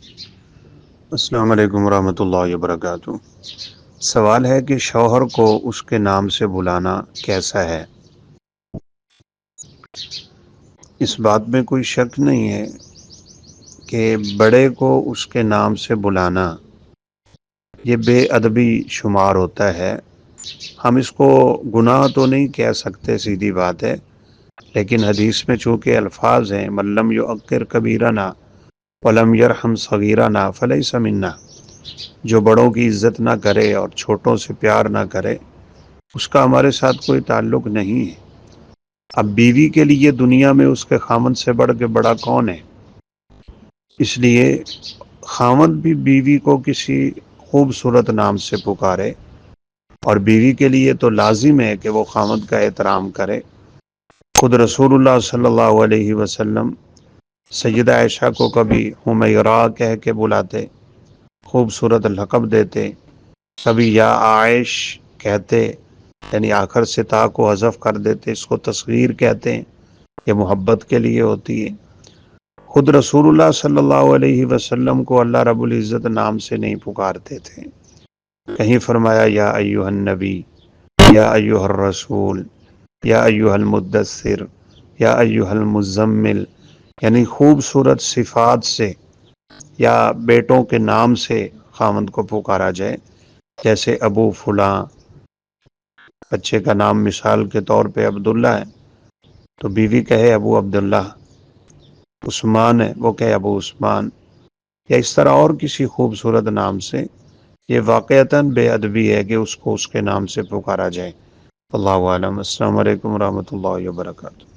السلام علیکم ورحمۃ اللہ وبرکاتہ۔ سوال ہے کہ شوہر کو اس کے نام سے بلانا کیسا ہے؟ اس بات میں کوئی شک نہیں ہے کہ بڑے کو اس کے نام سے بلانا یہ بے ادبی شمار ہوتا ہے۔ ہم اس کو گناہ تو نہیں کہہ سکتے، سیدھی بات ہے، لیکن حدیث میں چونکہ الفاظ ہیں من لم یعقر کبیرنا ولم یرحم صغیرنا فلیس منا، جو بڑوں کی عزت نہ کرے اور چھوٹوں سے پیار نہ کرے اس کا ہمارے ساتھ کوئی تعلق نہیں ہے۔ اب بیوی کے لیے دنیا میں اس کے خامند سے بڑھ کے بڑا کون ہے؟ اس لیے خامند بھی بیوی کو کسی خوبصورت نام سے پکارے، اور بیوی کے لیے تو لازم ہے کہ وہ خامند کا احترام کرے۔ خود رسول اللہ صلی اللہ علیہ وسلم سیدہ عائشہ کو کبھی حمیرہ کہہ کے بلاتے، خوبصورت لقب دیتے، کبھی یا عائش کہتے، یعنی آخر سے تا کو حذف کر دیتے، اس کو تصغیر کہتے ہیں، یہ محبت کے لیے ہوتی ہے۔ خود رسول اللہ صلی اللہ علیہ وسلم کو اللہ رب العزت نام سے نہیں پکارتے تھے، کہیں فرمایا یا ایھا النبی، یا ایھا الرسول، یا ایھا المدثر، یا ایھا المزمل، یعنی خوبصورت صفات سے یا بیٹوں کے نام سے خامند کو پکارا جائے، جیسے ابو فلاں، بچے کا نام مثال کے طور پہ عبداللہ ہے تو بیوی کہے ابو عبداللہ، عثمان ہے وہ کہے ابو عثمان، یا اس طرح اور کسی خوبصورت نام سے۔ یہ واقعتاً بے ادبی ہے کہ اس کو اس کے نام سے پکارا جائے۔ اللہ عالم۔ السلام علیکم ورحمۃ اللہ وبرکاتہ۔